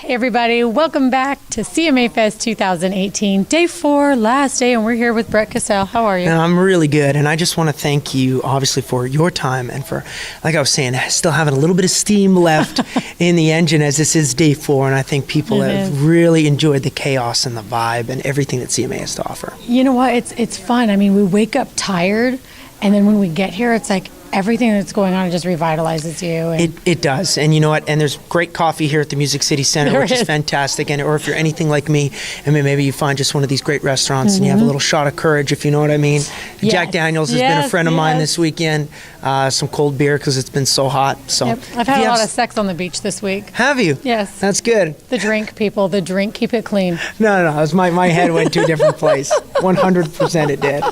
Hey everybody, welcome back to CMA Fest 2018, day 4, last day, and we're here with Brett Kissel. How are you? I'm really good, and I just want to thank you, obviously, for your time and for, like I was saying, still having a little bit of steam left in the engine as this is day 4, and I think people have really enjoyed the chaos and the vibe and everything that CMA has to offer. You know what? It's fun. I mean, we wake up tired, and then when we get here, it's like everything that's going on just revitalizes you. And it does. And you know what? And there's great coffee here at the Music City Center, which is fantastic. And or if you're anything like me, I mean, maybe you find just one of these great restaurants and you have a little shot of courage, if you know what I mean. Yes. Jack Daniels has been a friend of mine this weekend. Some cold beer because it's been so hot. So I've had a lot of sex on the beach this week. Have you? Yes. That's good. The drink, people. The drink. Keep it clean. No. It was my head went to a different place. 100% it did.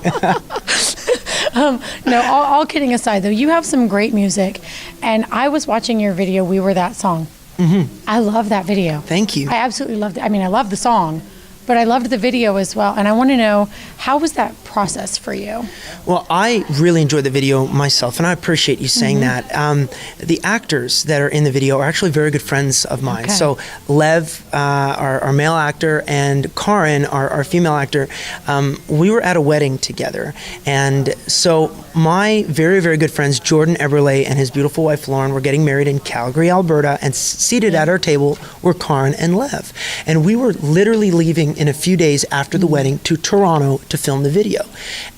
No, all kidding aside, though, you have some great music, and I was watching your video, We Were That Song. I love that video. Thank you. I absolutely loved it. I mean, I love the song, but I loved the video as well, and I want to know, how was that process for you? Well, I really enjoyed the video myself, and I appreciate you saying that. The actors that are in the video are actually very good friends of mine. Okay. So Lev, our male actor, and Karin, our female actor, we were at a wedding together. And so my very, very good friends, Jordan Eberle and his beautiful wife, Lauren, were getting married in Calgary, Alberta, and seated at our table were Karin and Lev. And we were literally leaving in a few days after the wedding to Toronto to film the video.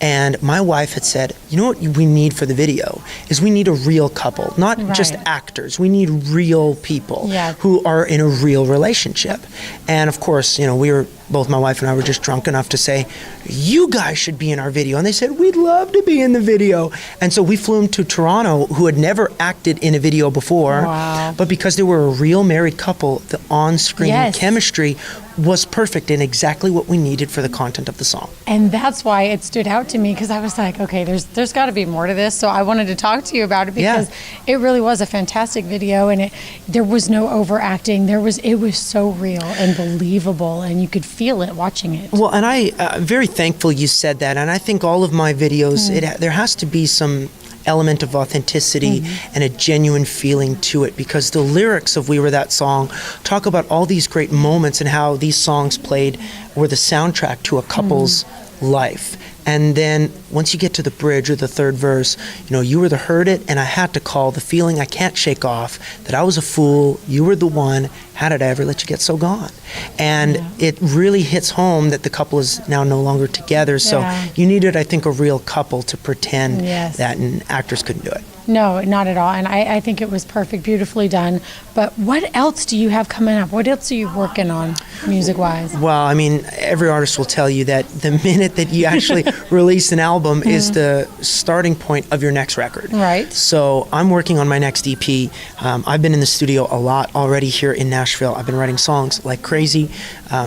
And my wife had said, you know what we need for the video is we need a real couple, not just actors. We need real people who are in a real relationship. And of course, you know, both my wife and I were just drunk enough to say, you guys should be in our video. And they said, we'd love to be in the video. And so we flew them to Toronto, who had never acted in a video before. Wow. But because they were a real married couple, the on-screen chemistry was perfect and exactly what we needed for the content of the song. And that's why it stood out to me, because I was like, okay, there's got to be more to this. So I wanted to talk to you about it because it really was a fantastic video, and there was no overacting. It was so real and believable, and you could feel it watching it. Well, and I'm very thankful you said that. And I think all of my videos, there has to be some element of authenticity and a genuine feeling to it, because the lyrics of We Were That Song talk about all these great moments and how these songs played were the soundtrack to a couple's life. And then once you get to the bridge or the third verse, you know, you were the heard it, and I had to call the feeling I can't shake off, that I was a fool, you were the one, how did I ever let you get so gone? And it really hits home that the couple is now no longer together. So you needed, I think, a real couple to pretend that, and actors couldn't do it. No, not at all. And I think it was perfect, beautifully done. But what else do you have coming up? What else are you working on, music-wise? Well, I mean, every artist will tell you that the minute that you actually release an album is the starting point of your next record. Right. So I'm working on my next EP. I've been in the studio a lot already here in Nashville. I've been writing songs like crazy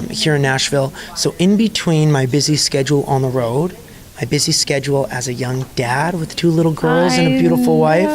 here in Nashville. So in between my busy schedule on the road, my busy schedule as a young dad with 2 little girls and a beautiful wife,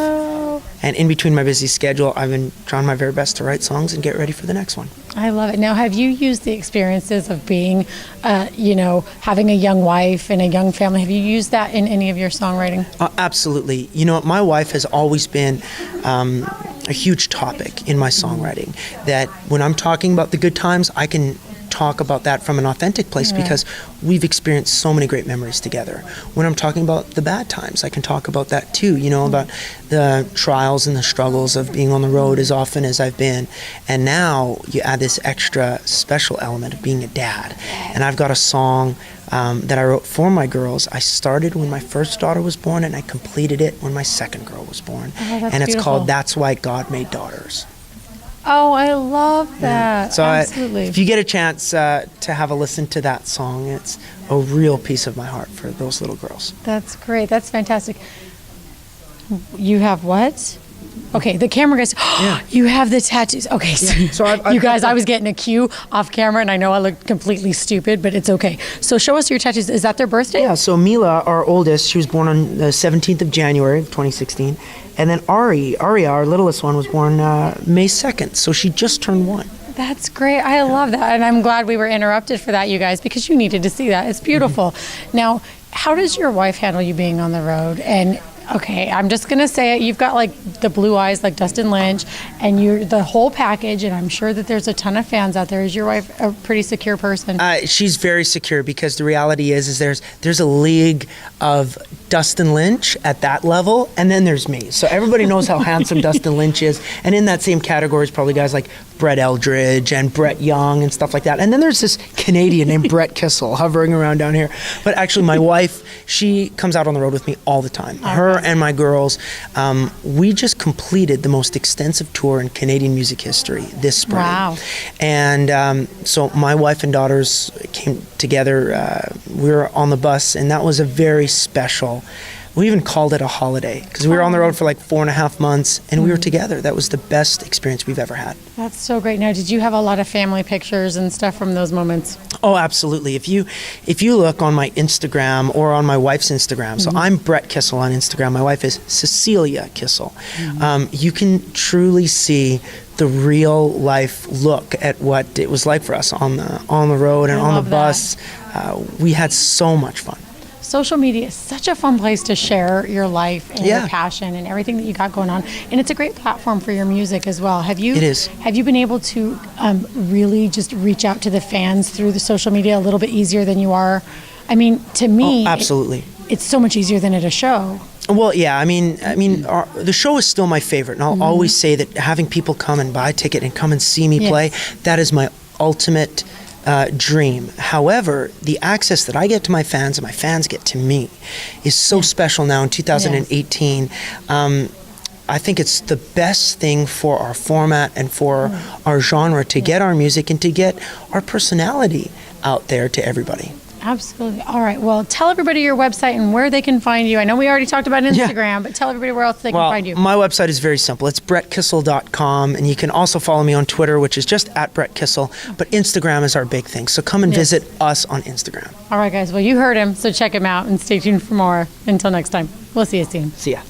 and in between my busy schedule, I've been trying my very best to write songs and get ready for the next one. I love it. Now, have you used the experiences of being, having a young wife and a young family? Have you used that in any of your songwriting? Absolutely. You know, my wife has always been a huge topic in my songwriting, that when I'm talking about the good times, I can talk about that from an authentic place because we've experienced so many great memories together. When I'm talking about the bad times, I can talk about that too, you know, about the trials and the struggles of being on the road as often as I've been. And now you add this extra special element of being a dad. And I've got a song that I wrote for my girls. I started when my first daughter was born, and I completed it when my second girl was born. And it's called That's Why God Made Daughters. Oh, I love that. So absolutely. if you get a chance to have a listen to that song, it's a real piece of my heart for those little girls. That's great. That's fantastic. You have what? Okay, the camera guys. You have the tattoos. Okay, so I've you guys, I was getting a cue off camera, and I know I look completely stupid, but it's okay. So show us your tattoos. Is that their birthday? Yeah, so Mila, our oldest, she was born on the 17th of January of 2016. And then Aria, our littlest one, was born May 2nd. So she just turned 1. That's great. I love that. And I'm glad we were interrupted for that, you guys, because you needed to see that. It's beautiful. Now, how does your wife handle you being on the road? And Okay, I'm just gonna say it. You've got like the blue eyes, like Dustin Lynch, and you're the whole package. And I'm sure that there's a ton of fans out there. Is your wife a pretty secure person? She's very secure because the reality is there's a league of Dustin Lynch at that level, and then there's me. So everybody knows how handsome Dustin Lynch is, and in that same category is probably guys like Brett Eldridge and Brett Young and stuff like that. And then there's this Canadian named Brett Kissel hovering around down here. But actually, my wife, she comes out on the road with me all the time. Her and my girls, we just completed the most extensive tour in Canadian music history this spring. Wow. And so my wife and daughters came together. We were on the bus, and that was a very special. We even called it a holiday because we were on the road for like 4.5 months, and we were together. That was the best experience we've ever had. That's so great. Now, did you have a lot of family pictures and stuff from those moments? Oh, absolutely. If you look on my Instagram or on my wife's Instagram, so I'm Brett Kissel on Instagram. My wife is Cecilia Kissel. You can truly see the real life look at what it was like for us on the road and on the bus. We had so much fun. Social media is such a fun place to share your life and your passion and everything that you got going on, and it's a great platform for your music as well. It is. Have you been able to really just reach out to the fans through the social media a little bit easier than you are? I mean, to me, absolutely, it's so much easier than at a show. Well, yeah, I mean, the show is still my favorite, and I'll always say that having people come and buy a ticket and come and see me play, that is my ultimate dream. However, the access that I get to my fans and my fans get to me is so special now in 2018. I think it's the best thing for our format and for our genre to get our music and to get our personality out there to everybody. Absolutely. All right. Well, tell everybody your website and where they can find you. I know we already talked about Instagram, but tell everybody where else they can find you. My website is very simple. It's brettkissel.com, and you can also follow me on Twitter, which is just @BrettKissel. But Instagram is our big thing, so come and visit us on Instagram. All right, guys. Well, you heard him, so check him out and stay tuned for more. Until next time, we'll see you soon. See ya.